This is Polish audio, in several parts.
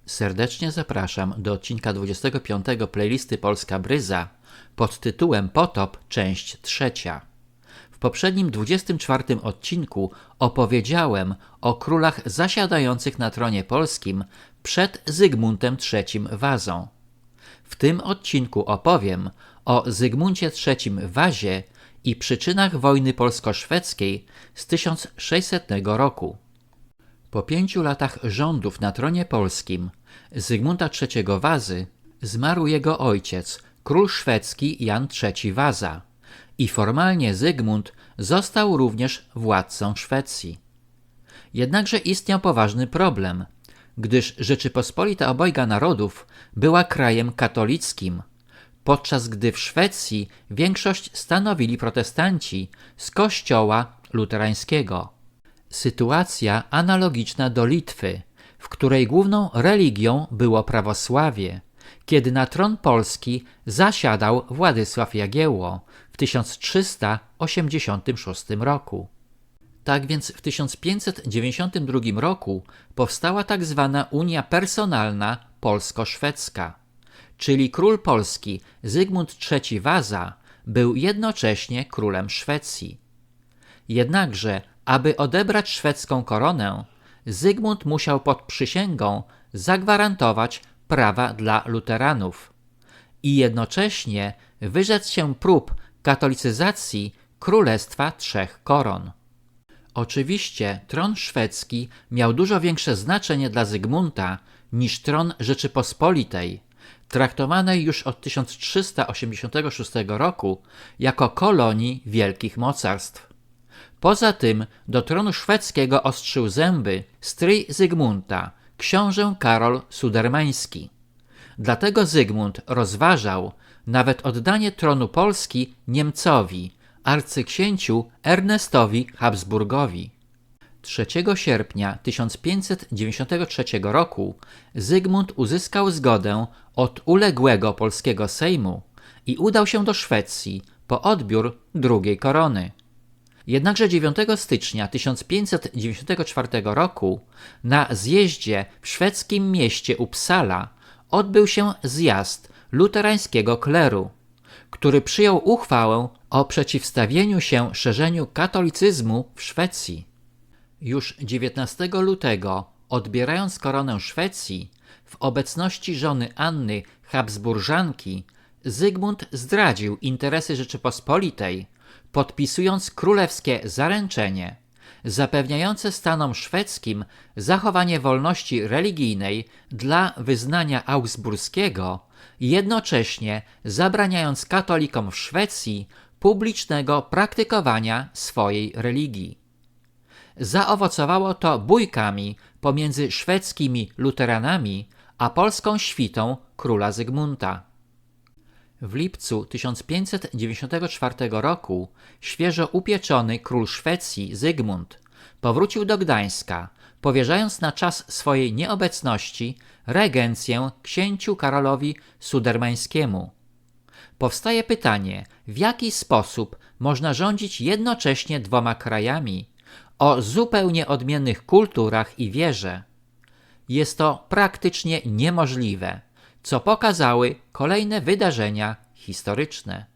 Serdecznie zapraszam do odcinka 25 playlisty Polska Bryza pod tytułem Potop, część 3. W poprzednim 24 odcinku opowiedziałem o królach zasiadających na tronie polskim przed Zygmuntem III Wazą. W tym odcinku opowiem o Zygmuncie III Wazie i przyczynach wojny polsko-szwedzkiej z 1600 roku. Po 5 latach rządów na tronie polskim Zygmunta III Wazy zmarł jego ojciec, król szwedzki Jan III Waza, i formalnie Zygmunt został również władcą Szwecji. Jednakże istniał poważny problem, gdyż Rzeczypospolita Obojga Narodów była krajem katolickim, podczas gdy w Szwecji większość stanowili protestanci z kościoła luterańskiego. Sytuacja analogiczna do Litwy, w której główną religią było prawosławie, kiedy na tron Polski zasiadał Władysław Jagiełło w 1386 roku. Tak więc w 1592 roku powstała tak zwana Unia Personalna Polsko-Szwedzka, czyli król Polski Zygmunt III Waza był jednocześnie królem Szwecji. Jednakże, aby odebrać szwedzką koronę, Zygmunt musiał pod przysięgą zagwarantować prawa dla luteranów i jednocześnie wyrzec się prób katolicyzacji Królestwa Trzech Koron. Oczywiście tron szwedzki miał dużo większe znaczenie dla Zygmunta niż tron Rzeczypospolitej, traktowanej już od 1386 roku jako kolonii wielkich mocarstw. Poza tym do tronu szwedzkiego ostrzył zęby stryj Zygmunta, książę Karol Sudermański. Dlatego Zygmunt rozważał nawet oddanie tronu Polski Niemcowi, arcyksięciu Ernestowi Habsburgowi. 3 sierpnia 1593 roku Zygmunt uzyskał zgodę od uległego polskiego Sejmu i udał się do Szwecji po odbiór drugiej korony. Jednakże 9 stycznia 1594 roku na zjeździe w szwedzkim mieście Uppsala odbył się zjazd luterańskiego kleru, który przyjął uchwałę o przeciwstawieniu się szerzeniu katolicyzmu w Szwecji. Już 19 lutego, odbierając koronę Szwecji, w obecności żony Anny Habsburżanki, Zygmunt zdradził interesy Rzeczypospolitej, podpisując królewskie zaręczenie zapewniające Stanom szwedzkim zachowanie wolności religijnej dla wyznania augsburskiego, jednocześnie zabraniając katolikom w Szwecji publicznego praktykowania swojej religii. Zaowocowało to bójkami pomiędzy szwedzkimi luteranami a polską świtą króla Zygmunta. W lipcu 1594 roku świeżo upieczony król Szwecji Zygmunt powrócił do Gdańska, powierzając na czas swojej nieobecności regencję księciu Karolowi Sudermańskiemu. Powstaje pytanie, w jaki sposób można rządzić jednocześnie dwoma krajami o zupełnie odmiennych kulturach i wierze. Jest to praktycznie niemożliwe, co pokazały kolejne wydarzenia historyczne.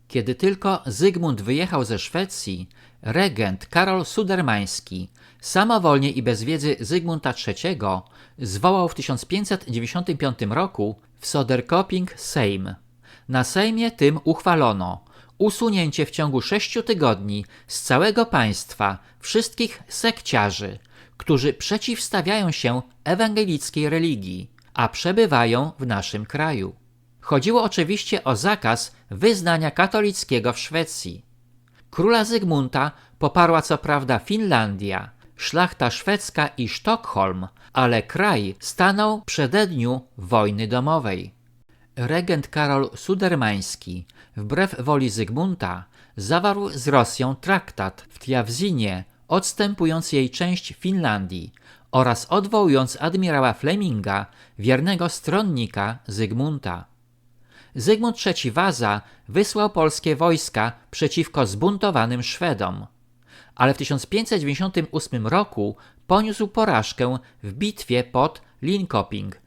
Kiedy tylko Zygmunt wyjechał ze Szwecji, regent Karol Sudermański samowolnie i bez wiedzy Zygmunta III zwołał w 1595 roku w Soderkoping Sejm. Na Sejmie tym uchwalono usunięcie w ciągu 6 tygodni z całego państwa wszystkich sekciarzy, którzy przeciwstawiają się ewangelickiej religii, a przebywają w naszym kraju. Chodziło oczywiście o zakaz wyznania katolickiego w Szwecji. Króla Zygmunta poparła co prawda Finlandia, szlachta szwedzka i Sztokholm, ale kraj stanął przededniu wojny domowej. Regent Karol Sudermański, wbrew woli Zygmunta, zawarł z Rosją traktat w Tjawzinie, odstępując jej część Finlandii oraz odwołując admirała Fleminga, wiernego stronnika Zygmunta. Zygmunt III Waza wysłał polskie wojska przeciwko zbuntowanym Szwedom, ale w 1598 roku poniósł porażkę w bitwie pod Linköping.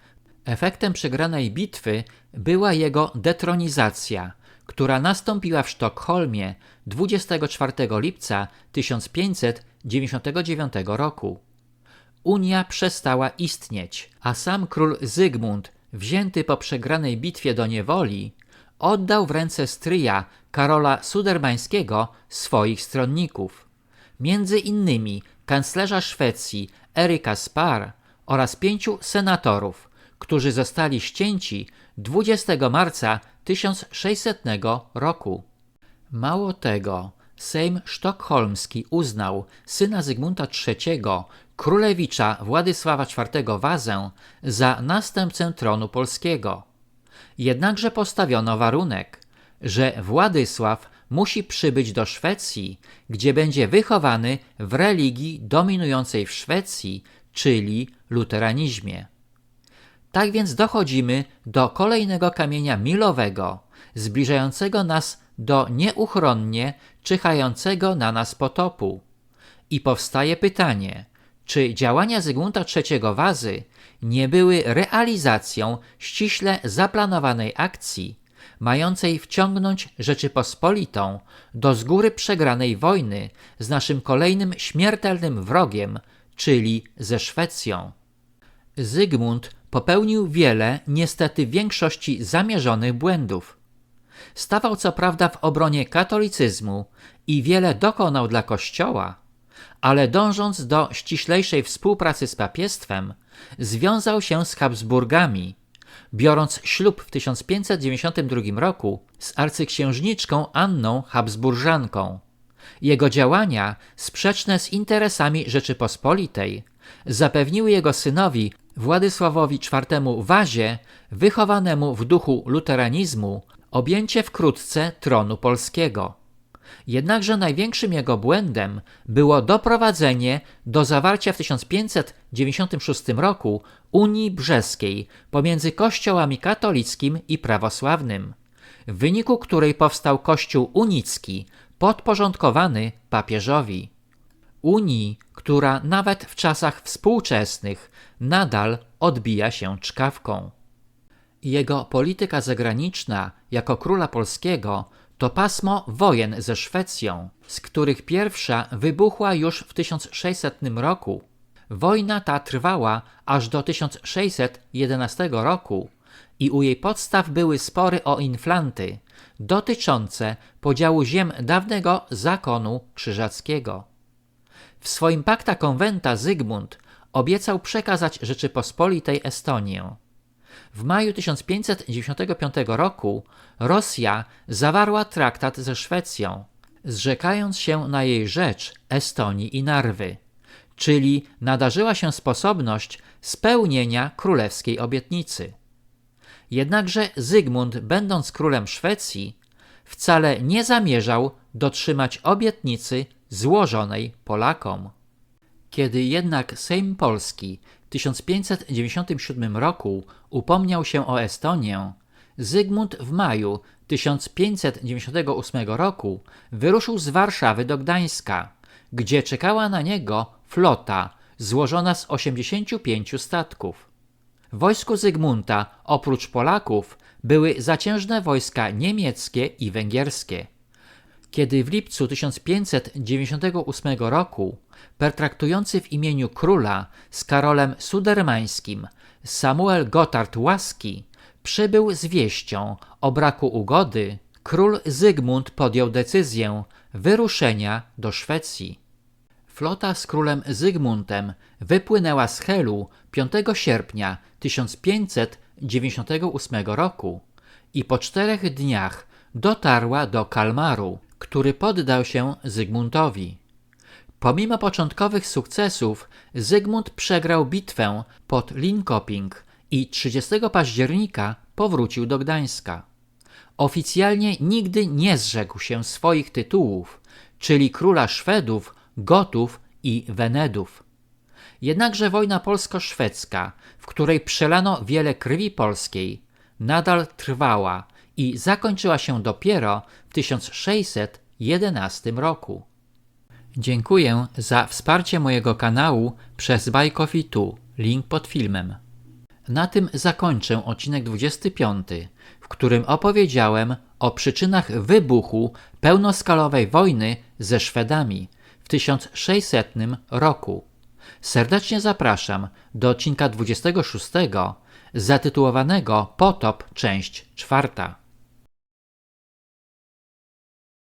Efektem przegranej bitwy była jego detronizacja, która nastąpiła w Sztokholmie 24 lipca 1599 roku. Unia przestała istnieć, a sam król Zygmunt, wzięty po przegranej bitwie do niewoli, oddał w ręce stryja Karola Sudermańskiego swoich stronników, między innymi kanclerza Szwecji Eryka Spar oraz 5 senatorów, którzy zostali ścięci 20 marca 1600 roku. Mało tego, Sejm Sztokholmski uznał syna Zygmunta III, królewicza Władysława IV Wazę, za następcę tronu polskiego. Jednakże postawiono warunek, że Władysław musi przybyć do Szwecji, gdzie będzie wychowany w religii dominującej w Szwecji, czyli luteranizmie. Tak więc dochodzimy do kolejnego kamienia milowego, zbliżającego nas do nieuchronnie czyhającego na nas potopu. I powstaje pytanie, czy działania Zygmunta III Wazy nie były realizacją ściśle zaplanowanej akcji, mającej wciągnąć Rzeczypospolitą do z góry przegranej wojny z naszym kolejnym śmiertelnym wrogiem, czyli ze Szwecją. Zygmunt popełnił wiele, niestety w większości zamierzonych błędów. Stawał co prawda w obronie katolicyzmu i wiele dokonał dla Kościoła, ale dążąc do ściślejszej współpracy z papiestwem, związał się z Habsburgami, biorąc ślub w 1592 roku z arcyksiężniczką Anną Habsburżanką. Jego działania, sprzeczne z interesami Rzeczypospolitej, zapewniły jego synowi Władysławowi IV Wazie, wychowanemu w duchu luteranizmu, objęcie wkrótce tronu polskiego. Jednakże największym jego błędem było doprowadzenie do zawarcia w 1596 roku Unii Brzeskiej pomiędzy kościołami katolickim i prawosławnym, w wyniku której powstał Kościół unicki, podporządkowany papieżowi. Unii, która nawet w czasach współczesnych nadal odbija się czkawką. Jego polityka zagraniczna jako króla polskiego to pasmo wojen ze Szwecją, z których pierwsza wybuchła już w 1600 roku. Wojna ta trwała aż do 1611 roku i u jej podstaw były spory o inflanty dotyczące podziału ziem dawnego zakonu krzyżackiego. W swoim Pacta Conventa Zygmunt obiecał przekazać Rzeczypospolitej Estonię. W maju 1595 roku Rosja zawarła traktat ze Szwecją, zrzekając się na jej rzecz Estonii i Narwy, czyli nadarzyła się sposobność spełnienia królewskiej obietnicy. Jednakże Zygmunt, będąc królem Szwecji, wcale nie zamierzał dotrzymać obietnicy złożonej Polakom. Kiedy jednak Sejm Polski w 1597 roku upomniał się o Estonię, Zygmunt w maju 1598 roku wyruszył z Warszawy do Gdańska, gdzie czekała na niego flota złożona z 85 statków. W wojsku Zygmunta oprócz Polaków były zaciężne wojska niemieckie i węgierskie. Kiedy w lipcu 1598 roku pertraktujący w imieniu króla z Karolem Sudermańskim Samuel Gotthard Łaski przybył z wieścią o braku ugody, król Zygmunt podjął decyzję wyruszenia do Szwecji. Flota z królem Zygmuntem wypłynęła z Helu 5 sierpnia 1598 roku i po 4 dniach dotarła do Kalmaru, który poddał się Zygmuntowi. Pomimo początkowych sukcesów, Zygmunt przegrał bitwę pod Linköping i 30 października powrócił do Gdańska. Oficjalnie nigdy nie zrzekł się swoich tytułów, czyli króla Szwedów, Gotów i Wenedów. Jednakże wojna polsko-szwedzka, w której przelano wiele krwi polskiej, nadal trwała i zakończyła się dopiero w 1611 roku. Dziękuję za wsparcie mojego kanału przez Buy Coffee Tu, link pod filmem. Na tym zakończę odcinek 25, w którym opowiedziałem o przyczynach wybuchu pełnoskalowej wojny ze Szwedami w 1600 roku. Serdecznie zapraszam do odcinka 26 zatytułowanego Potop, część 4.